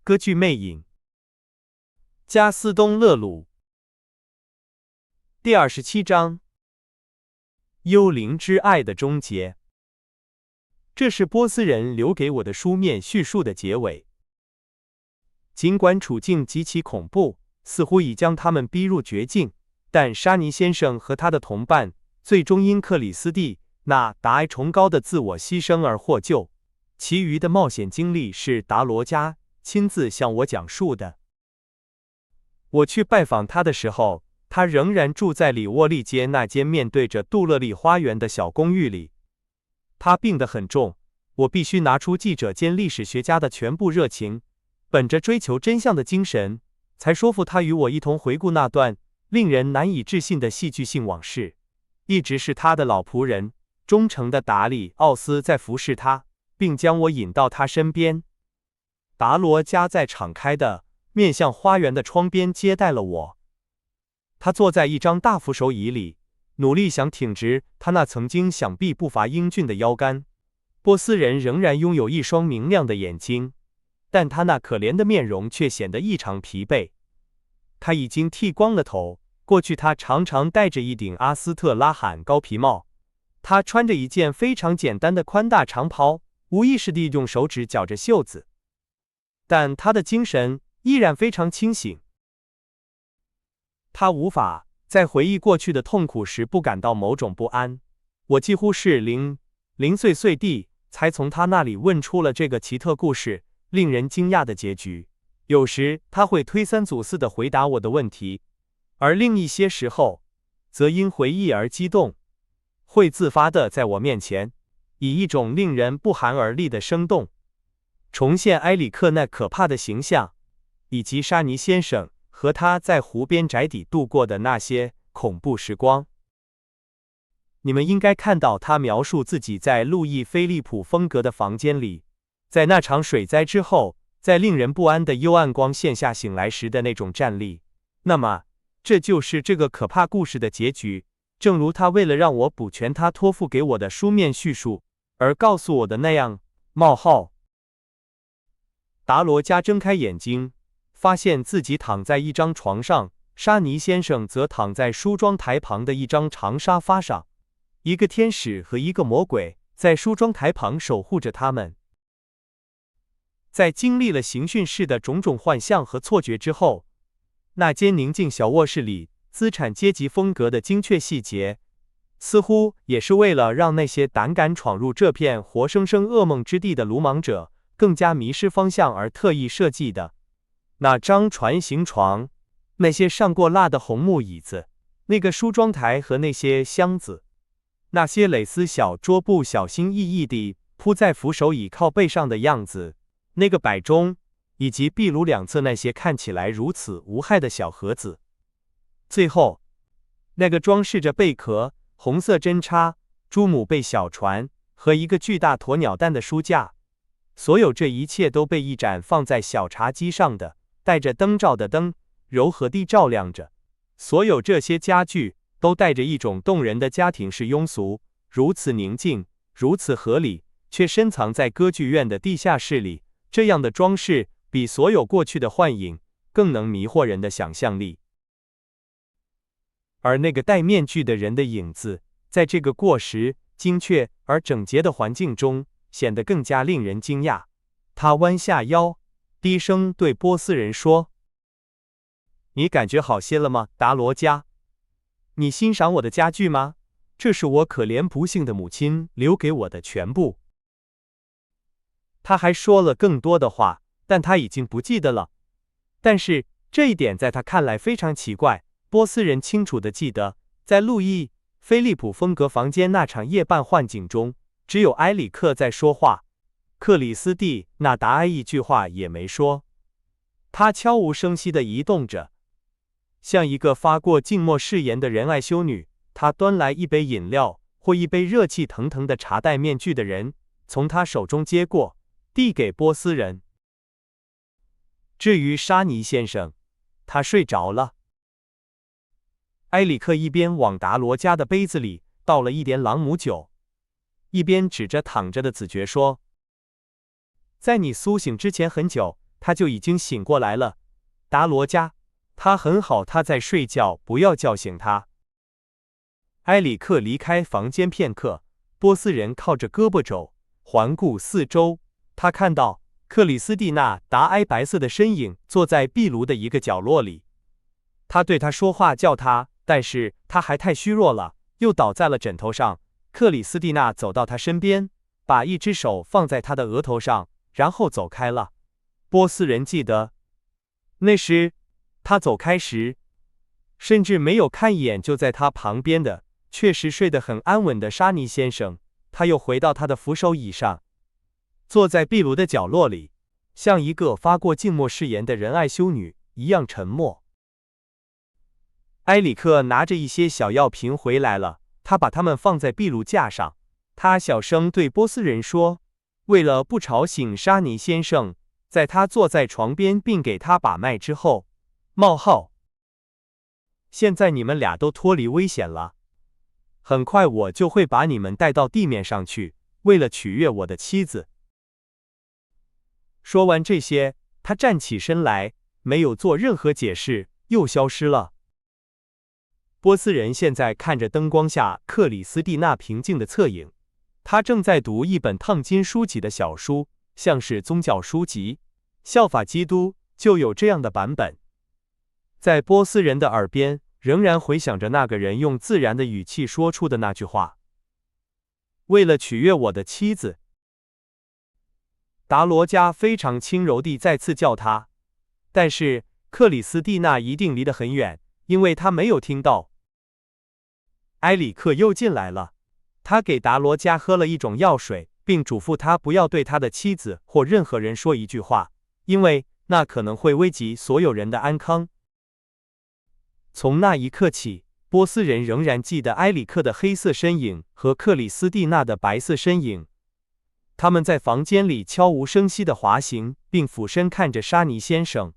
歌剧魅影，加斯东勒鲁。第27章，幽灵之爱的终结。这是波斯人留给我的书面叙述的结尾。尽管处境极其恐怖，似乎已将他们逼入绝境，但沙尼先生和他的同伴最终因克里斯蒂那达埃崇高的自我牺牲而获救。其余的冒险经历是达罗加亲自向我讲述的。我去拜访他的时候，他仍然住在里沃利街那间面对着杜勒利花园的小公寓里。他病得很重，我必须拿出记者兼历史学家的全部热情，本着追求真相的精神，才说服他与我一同回顾那段令人难以置信的戏剧性往事。一直是他的老仆人，忠诚的达里奥斯在服侍他，并将我引到他身边。达罗加在敞开的面向花园的窗边接待了我。他坐在一张大扶手椅里，努力想挺直他那曾经想必不乏英俊的腰杆。波斯人仍然拥有一双明亮的眼睛，但他那可怜的面容却显得异常疲惫。他已经剃光了头，过去他常常戴着一顶阿斯特拉罕高皮帽。他穿着一件非常简单的宽大长袍，无意识地用手指绞着袖子。但他的精神依然非常清醒。他无法在回忆过去的痛苦时不感到某种不安。我几乎是零碎地才从他那里问出了这个奇特故事令人惊讶的结局。有时他会推三阻四地回答我的问题，而另一些时候则因回忆而激动，会自发地在我面前以一种令人不寒而栗的生动重现埃里克那可怕的形象，以及沙尼先生和他在湖边宅邸度过的那些恐怖时光。你们应该看到他描述自己在路易菲利普风格的房间里，在那场水灾之后，在令人不安的幽暗光线下醒来时的那种战栗。那么，这就是这个可怕故事的结局，正如他为了让我补全他托付给我的书面叙述而告诉我的那样。达罗加睁开眼睛，发现自己躺在一张床上，沙尼先生则躺在梳妆台旁的一张长沙发上。一个天使和一个魔鬼在梳妆台旁守护着他们。在经历了刑讯室的种种幻象和错觉之后，那间宁静小卧室里资产阶级风格的精确细节，似乎也是为了让那些胆敢闯入这片活生生噩梦之地的鲁莽者更加迷失方向而特意设计的。那张船形床，那些上过蜡的红木椅子，那个梳妆台和那些箱子，那些蕾丝小桌布小心翼翼地铺在扶手椅靠背上的样子，那个摆钟，以及壁炉两侧那些看起来如此无害的小盒子。最后，那个装饰着贝壳、红色针插、朱母贝小船和一个巨大鸵鸟蛋的书架，所有这一切都被一盏放在小茶几上的带着灯罩的灯柔和地照亮着。所有这些家具都带着一种动人的家庭式庸俗，如此宁静，如此合理，却深藏在歌剧院的地下室里。这样的装饰比所有过去的幻影更能迷惑人的想象力。而那个戴面具的人的影子，在这个过时、精确而整洁的环境中，显得更加令人惊讶。他弯下腰，低声对波斯人说：“你感觉好些了吗，达罗加？你欣赏我的家具吗？这是我可怜不幸的母亲留给我的全部。”他还说了更多的话，但他已经不记得了。但是这一点在他看来非常奇怪。波斯人清楚地记得，在路易菲利普风格房间那场夜半幻境中，只有埃里克在说话，克里斯蒂那达埃一句话也没说。他悄无声息地移动着，像一个发过静默誓言的仁爱修女。他端来一杯饮料或一杯热气腾腾的茶，戴面具的人从他手中接过，递给波斯人。至于沙尼先生，他睡着了。埃里克一边往达罗加的杯子里倒了一点朗姆酒，一边指着躺着的子爵说：“在你苏醒之前很久，他就已经醒过来了。达罗加，他很好，他在睡觉，不要叫醒他。埃里克离开房间片刻，波斯人靠着胳膊肘，环顾四周，他看到克里斯蒂娜·达埃白色的身影坐在壁炉的一个角落里。他对他说话，叫他，但是他还太虚弱了，又倒在了枕头上。克里斯蒂娜走到他身边，把一只手放在他的额头上，然后走开了。波斯人记得，那时他走开时，甚至没有看一眼就在他旁边的，确实睡得很安稳的沙尼先生。他又回到他的扶手椅上，坐在壁炉的角落里，像一个发过静默誓言的仁爱修女一样沉默。埃里克拿着一些小药瓶回来了，他把它们放在壁炉架上。他小声对波斯人说，为了不吵醒沙尼先生，在他坐在床边并给他把脉之后，现在你们俩都脱离危险了，很快我就会把你们带到地面上去，为了取悦我的妻子。说完这些，他站起身来，没有做任何解释，又消失了。波斯人现在看着灯光下克里斯蒂娜平静的侧影，他正在读一本烫金书籍的小书，像是宗教书籍，效法基督就有这样的版本。在波斯人的耳边仍然回响着那个人用自然的语气说出的那句话，为了取悦我的妻子。达罗加非常轻柔地再次叫他，但是克里斯蒂娜一定离得很远，因为他没有听到。埃里克又进来了，他给达罗加喝了一种药水，并嘱咐他不要对他的妻子或任何人说一句话，因为那可能会危及所有人的安康。从那一刻起，波斯人仍然记得埃里克的黑色身影和克里斯蒂娜的白色身影。他们在房间里悄无声息地滑行，并俯身看着沙尼先生。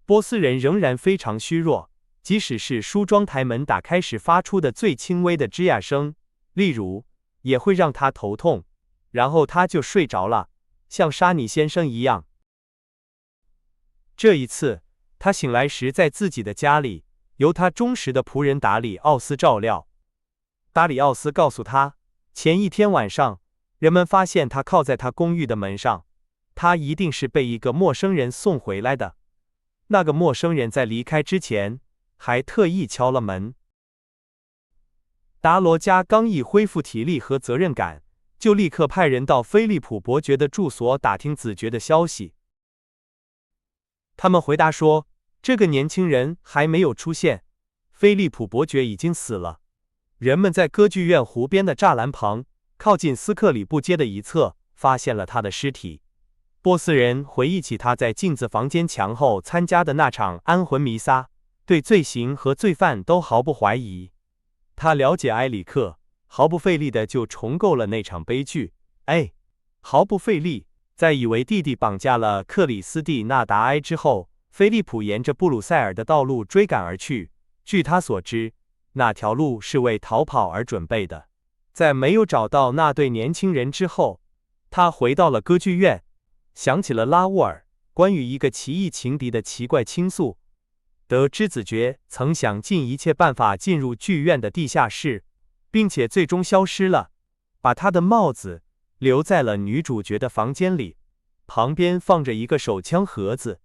波斯人仍然非常虚弱，即使是梳妆台门打开时发出的最轻微的吱呀声，例如，也会让他头痛，然后他就睡着了，像沙尼先生一样。这一次，他醒来时在自己的家里，由他忠实的仆人达里奥斯照料。达里奥斯告诉他，前一天晚上，人们发现他靠在他公寓的门上，他一定是被一个陌生人送回来的。那个陌生人在离开之前，还特意敲了门。达罗加刚一恢复体力和责任感，就立刻派人到菲利普伯爵的住所打听子爵的消息。他们回答说，这个年轻人还没有出现，菲利普伯爵已经死了。人们在歌剧院湖边的栅栏旁，靠近斯克里布街的一侧，发现了他的尸体。波斯人回忆起他在镜子房间墙后参加的那场安魂弥撒，对罪行和罪犯都毫不怀疑。他了解埃里克，毫不费力的就重构了那场悲剧。毫不费力。在以为弟弟绑架了克里斯蒂娜·达埃之后，菲利普沿着布鲁塞尔的道路追赶而去。据他所知，那条路是为逃跑而准备的。在没有找到那对年轻人之后，他回到了歌剧院，想起了拉沃尔关于一个奇异情敌的奇怪倾诉，得知子爵曾想尽一切办法进入剧院的地下室，并且最终消失了，把他的帽子留在了女主角的房间里，旁边放着一个手枪盒子。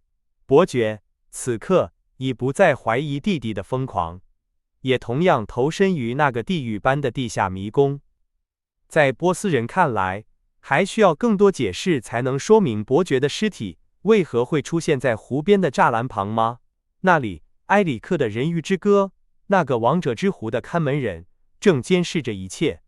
伯爵此刻已不再怀疑弟弟的疯狂，也同样投身于那个地狱般的地下迷宫。在波斯人看来，还需要更多解释才能说明伯爵的尸体为何会出现在湖边的栅栏旁吗？那里，埃里克的人鱼之歌，那个王者之湖的看门人，正监视着一切。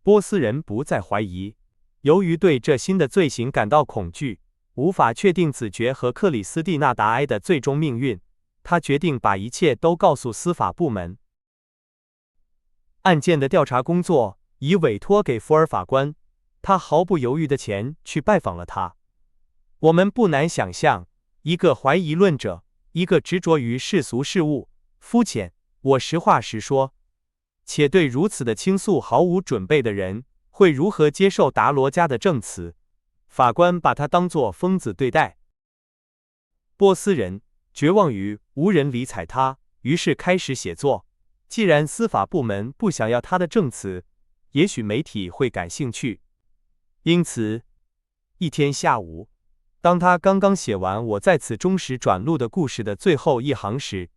波斯人不再怀疑，由于对这新的罪行感到恐惧，无法确定子爵和克里斯蒂娜·达埃的最终命运，他决定把一切都告诉司法部门。案件的调查工作已委托给福尔法官，他毫不犹豫地前去拜访了他。我们不难想象，一个怀疑论者，一个执着于世俗事物、肤浅，我实话实说，且对如此的倾诉毫无准备的人，会如何接受达罗加的证词？法官把他当作疯子对待，波斯人绝望于无人理睬他，于是开始写作。既然司法部门不想要他的证词，也许媒体会感兴趣。因此，一天下午，当他刚刚写完我在此忠实转录的故事的最后一行时，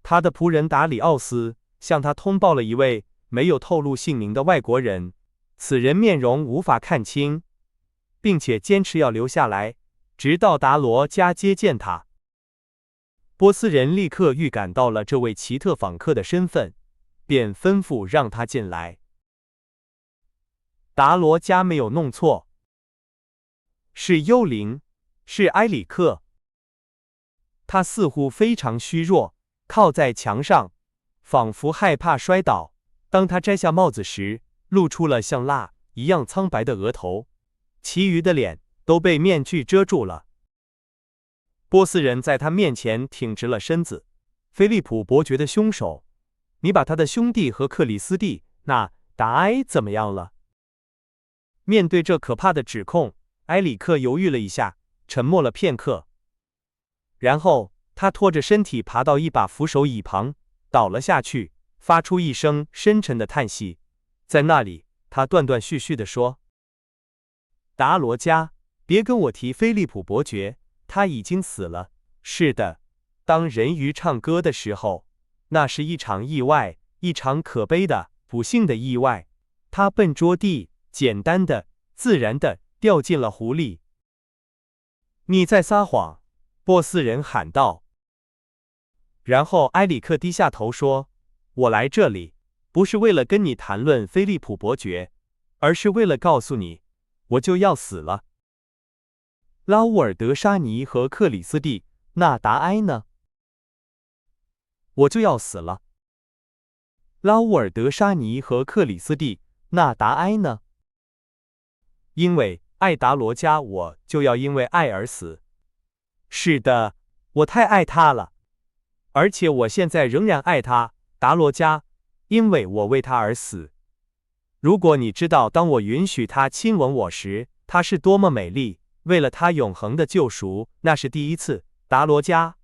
他的仆人达里奥斯向他通报了一位没有透露姓名的外国人，此人面容无法看清，并且坚持要留下来，直到达罗加接见他。波斯人立刻预感到了这位奇特访客的身份，便吩咐让他进来。达罗加没有弄错，是幽灵，是埃里克。他似乎非常虚弱，靠在墙上，仿佛害怕摔倒。当他摘下帽子时，露出了像蜡一样苍白的额头，其余的脸都被面具遮住了。波斯人在他面前挺直了身子。菲利普伯爵的凶手，你把他的兄弟和克里斯蒂那达埃怎么样了？面对这可怕的指控，埃里克犹豫了一下，沉默了片刻。然后他拖着身体爬到一把扶手椅旁，倒了下去，发出一声深沉的叹息。在那里，他断断续续地说：“达罗加，别跟我提菲利普伯爵，他已经死了。是的，当人鱼唱歌的时候，那是一场意外，一场可悲的、不幸的意外。他笨拙地、简单的、自然的掉进了湖里。”你在撒谎！波斯人喊道。然后埃里克低下头说：“我来这里，不是为了跟你谈论菲利普伯爵，而是为了告诉你，我就要死了。拉乌尔德沙尼和克里斯蒂那达埃呢？我就要死了。拉乌尔德沙尼和克里斯蒂那达埃呢？因为爱达罗加，我就要因为爱而死。是的，我太爱他了，而且我现在仍然爱他，达罗加，因为我为他而死。如果你知道，当我允许他亲吻我时，他是多么美丽，为了他永恒的救赎，那是第一次，达罗加。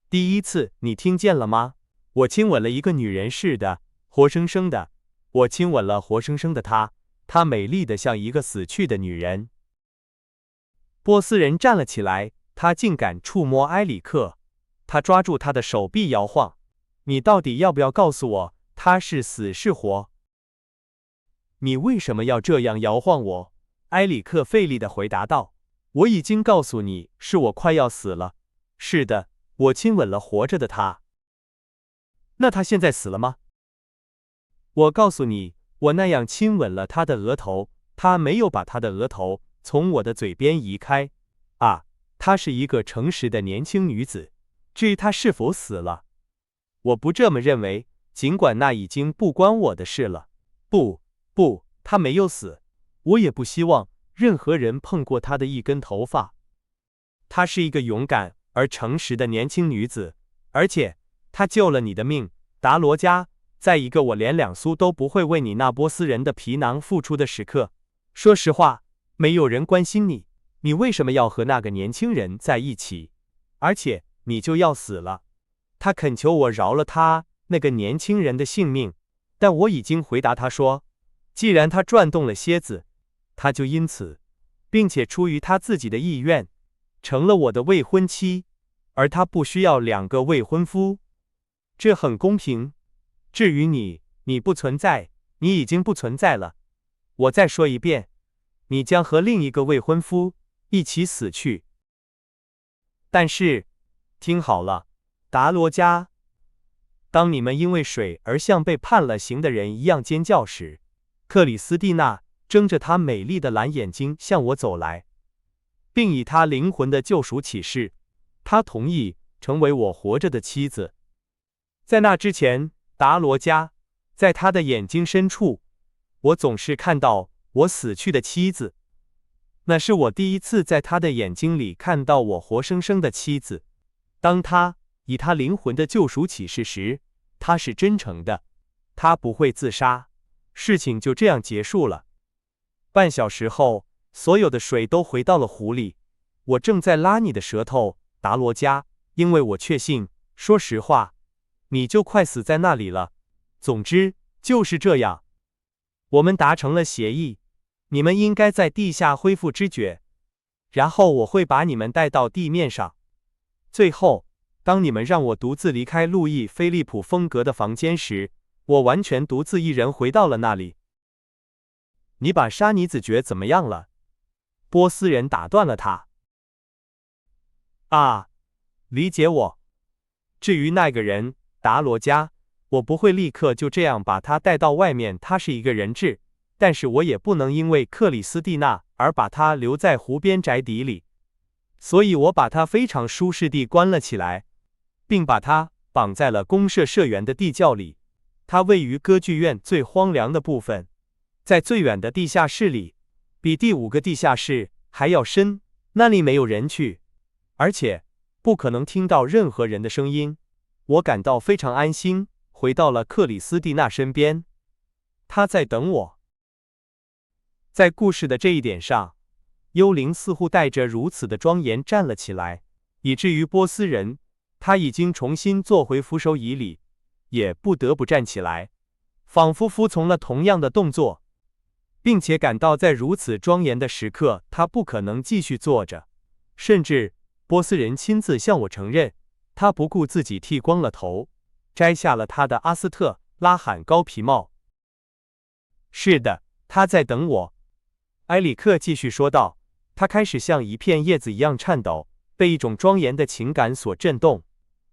第一次，你听见了吗？我亲吻了一个女人，是的，活生生的，我亲吻了活生生的她，她美丽的像一个死去的女人。波斯人站了起来，他竟敢触摸埃里克，他抓住他的手臂摇晃。你到底要不要告诉我，他是死是活？你为什么要这样摇晃我？埃里克费力地回答道：“我已经告诉你，是我快要死了。是的，我亲吻了活着的他。那他现在死了吗？我告诉你，我那样亲吻了他的额头，他没有把他的额头从我的嘴边移开。啊，她是一个诚实的年轻女子。至于她是否死了，我不这么认为，尽管那已经不关我的事了。不，她没有死。我也不希望任何人碰过她的一根头发。她是一个勇敢而诚实的年轻女子，而且她救了你的命，达罗加，在一个我连2苏都不会为你那波斯人的皮囊付出的时刻。说实话，没有人关心你，你为什么要和那个年轻人在一起？而且你就要死了。他恳求我饶了他那个年轻人的性命，但我已经回答他说，既然他转动了蝎子，他就因此，并且出于他自己的意愿，成了我的未婚妻，而他不需要2个未婚夫。这很公平。至于你，你不存在，你已经不存在了。我再说一遍，你将和另一个未婚夫一起死去。但是，听好了，达罗加，当你们因为水而像被判了刑的人一样尖叫时，克里斯蒂娜睁着她美丽的蓝眼睛向我走来，并以她灵魂的救赎启示，她同意成为我活着的妻子。在那之前，达罗加，在她的眼睛深处，我总是看到我死去的妻子。那是我第一次在她的眼睛里看到我活生生的妻子。当她以她灵魂的救赎启示时，她是真诚的，她不会自杀。事情就这样结束了。半小时后，所有的水都回到了湖里。我正在拉你的舌头，达罗加，因为我确信，说实话，你就快死在那里了。总之，就是这样。我们达成了协议，你们应该在地下恢复知觉，然后我会把你们带到地面上。最后，当你们让我独自离开路易·菲利普风格的房间时，我完全独自一人回到了那里。你把沙尼子爵怎么样了？波斯人打断了他。啊，理解我。至于那个人，达罗加，我不会立刻就这样把他带到外面，他是一个人质，但是我也不能因为克里斯蒂娜而把他留在湖边宅邸里，所以我把他非常舒适地关了起来，并把他绑在了公社社员的地窖里。它位于歌剧院最荒凉的部分，在最远的地下室里，比第5个地下室还要深，那里没有人去，而且不可能听到任何人的声音。我感到非常安心，回到了克里斯蒂娜身边，她在等我。在故事的这一点上，幽灵似乎带着如此的庄严站了起来，以至于波斯人，他已经重新坐回扶手椅里，也不得不站起来，仿佛服从了同样的动作，并且感到在如此庄严的时刻，他不可能继续坐着。甚至波斯人亲自向我承认，他不顾自己剃光了头，摘下了他的阿斯特拉罕高皮帽。是的，他在等我。埃里克继续说道，他开始像一片叶子一样颤抖，被一种庄严的情感所震动。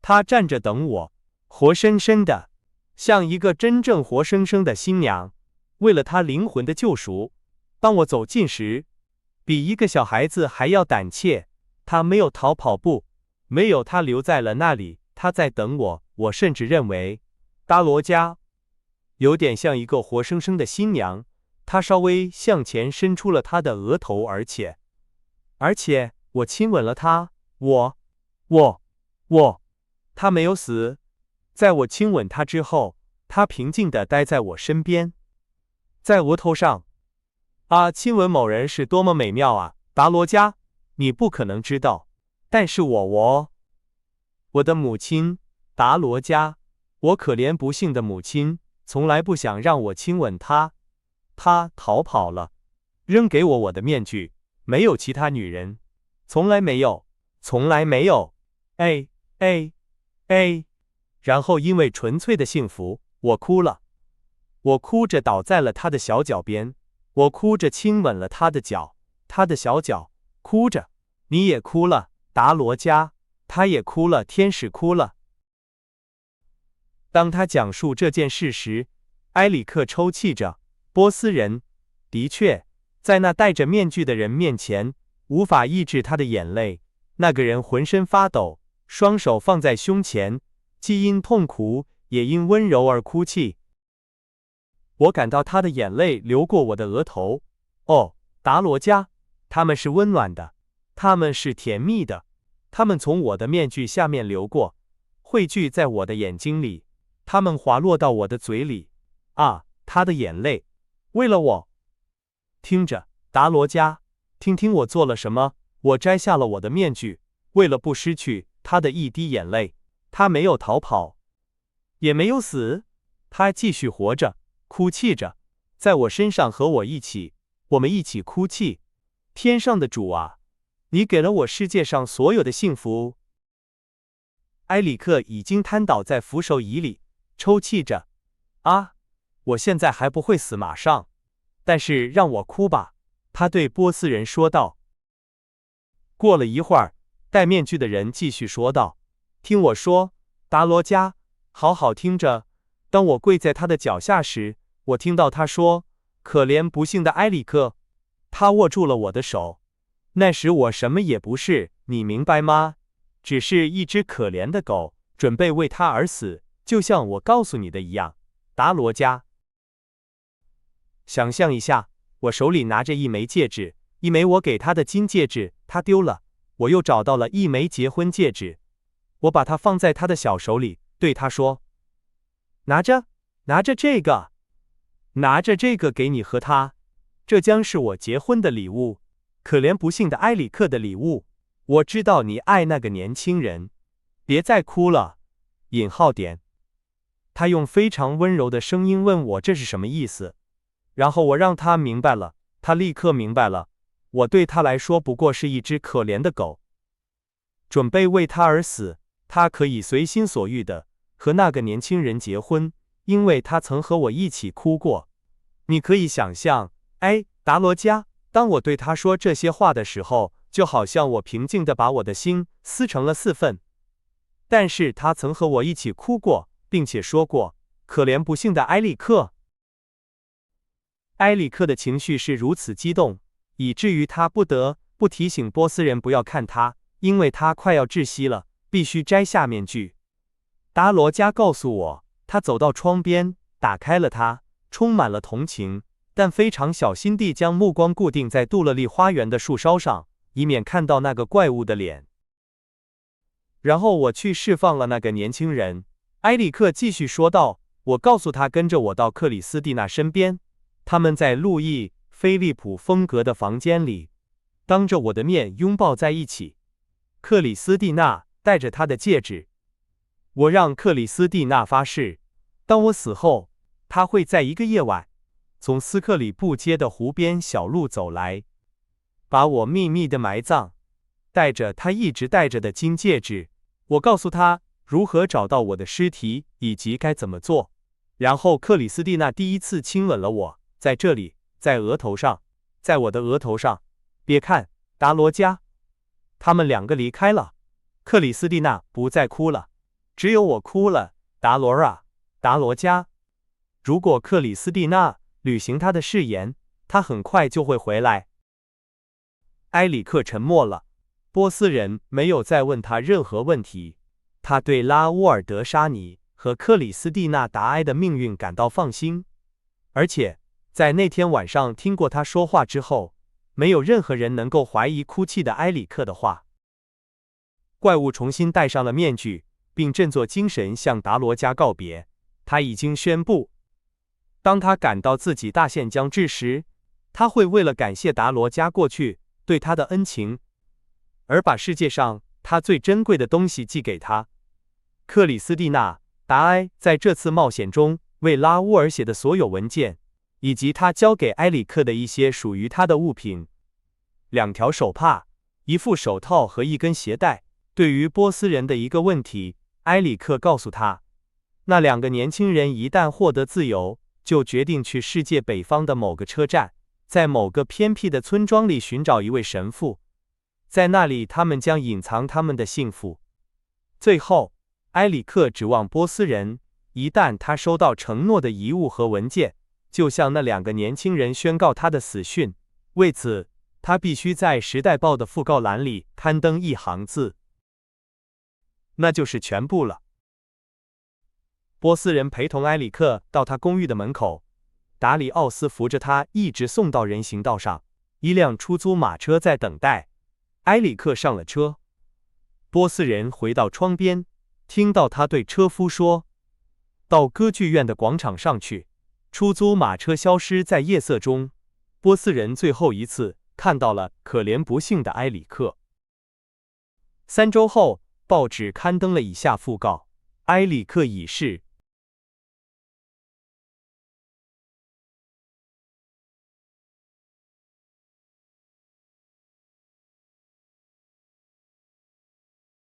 他站着等我，活生生的，像一个真正活生生的新娘，为了他灵魂的救赎。当我走近时，比一个小孩子还要胆怯。他没有逃跑步，没有，他留在了那里，他在等我。我甚至认为，达罗加有点像一个活生生的新娘。他稍微向前伸出了他的额头，而且我亲吻了他。他没有死。在我亲吻他之后，他平静地待在我身边，在额头上。啊，亲吻某人是多么美妙啊，达罗加，你不可能知道。但是我的母亲，达罗加，我可怜不幸的母亲，从来不想让我亲吻她。她逃跑了，扔给我的面具。没有其他女人，从来没有，从来没有。然后因为纯粹的幸福，我哭了。我哭着倒在了他的小脚边，我哭着亲吻了他的脚，他的小脚，哭着。你也哭了，达罗加，他也哭了，天使哭了。当他讲述这件事时，埃里克抽泣着。波斯人，的确，在那戴着面具的人面前，无法抑制他的眼泪。那个人浑身发抖，双手放在胸前，既因痛苦，也因温柔而哭泣。我感到他的眼泪流过我的额头。哦，达罗加，他们是温暖的，他们是甜蜜的，他们从我的面具下面流过，汇聚在我的眼睛里，他们滑落到我的嘴里。啊，他的眼泪，为了我。听着，达罗加，听听我做了什么。我摘下了我的面具，为了不失去他的一滴眼泪。他没有逃跑，也没有死，他继续活着，哭泣着，在我身上和我一起，我们一起哭泣。天上的主啊，你给了我世界上所有的幸福。埃里克已经瘫倒在扶手椅里，抽泣着。啊，我现在还不会死，马上。但是让我哭吧，他对波斯人说道。过了一会儿，戴面具的人继续说道：“听我说，达罗加，好好听着。当我跪在他的脚下时，我听到他说：‘可怜不幸的埃里克。’他握住了我的手。那时我什么也不是，你明白吗？只是一只可怜的狗，准备为他而死，就像我告诉你的一样，达罗加。想象一下，我手里拿着一枚戒指，一枚我给他的金戒指，他丢了。我又找到了一枚结婚戒指，我把它放在他的小手里，对他说：拿着这个，拿着这个给你和他，这将是我结婚的礼物，可怜不幸的埃里克的礼物。我知道你爱那个年轻人，别再哭了。他用非常温柔的声音问我这是什么意思，然后我让他明白了，他立刻明白了，我对他来说不过是一只可怜的狗，准备为他而死，他可以随心所欲的和那个年轻人结婚，因为他曾和我一起哭过。你可以想象，达罗加，当我对他说这些话的时候，就好像我平静地把我的心撕成了4份。但是他曾和我一起哭过，并且说过，可怜不幸的埃里克。埃里克的情绪是如此激动，以至于他不得不提醒波斯人不要看他，因为他快要窒息了，必须摘下面具。达罗加告诉我，他走到窗边，打开了它，充满了同情，但非常小心地将目光固定在杜勒利花园的树梢上，以免看到那个怪物的脸。然后我去释放了那个年轻人。埃里克继续说道，我告诉他跟着我到克里斯蒂娜身边，他们在路易·菲利普风格的房间里，当着我的面拥抱在一起。克里斯蒂娜戴着她的戒指，我让克里斯蒂娜发誓，当我死后，她会在一个夜晚，从斯克里布街的湖边小路走来，把我秘密的埋葬，带着她一直戴着的金戒指。我告诉她如何找到我的尸体以及该怎么做。然后克里斯蒂娜第一次亲吻了我，在这里，在额头上，在我的额头上。别看，达罗加。他们2个离开了，克里斯蒂娜不再哭了，只有我哭了。达罗加。如果克里斯蒂娜履行她的誓言，她很快就会回来。埃里克沉默了，波斯人没有再问他任何问题。他对拉乌尔德沙尼和克里斯蒂娜达埃的命运感到放心，而且在那天晚上听过他说话之后，没有任何人能够怀疑哭泣的埃里克的话。怪物重新戴上了面具，并振作精神向达罗加告别。他已经宣布，当他感到自己大限将至时，他会为了感谢达罗加过去对他的恩情，而把世界上他最珍贵的东西寄给他。克里斯蒂娜·达埃在这次冒险中为拉乌尔写的所有文件，以及他交给埃里克的一些属于他的物品，2条手帕、1副手套和1根鞋带。对于波斯人的一个问题，埃里克告诉他，那2个年轻人一旦获得自由，就决定去世界北方的某个车站，在某个偏僻的村庄里寻找一位神父，在那里他们将隐藏他们的幸福。最后，埃里克指望波斯人，一旦他收到承诺的遗物和文件，就向那2个年轻人宣告他的死讯。为此，他必须在《时代报》的讣告栏里刊登1行字。那就是全部了。波斯人陪同埃里克到他公寓的门口，达里奥斯扶着他一直送到人行道上。1辆出租马车在等待。埃里克上了车。波斯人回到窗边，听到他对车夫说：“到歌剧院的广场上去。”出租马车消失在夜色中。波斯人最后一次看到了可怜不幸的埃里克。3周后，报纸刊登了以下讣告：埃里克已逝，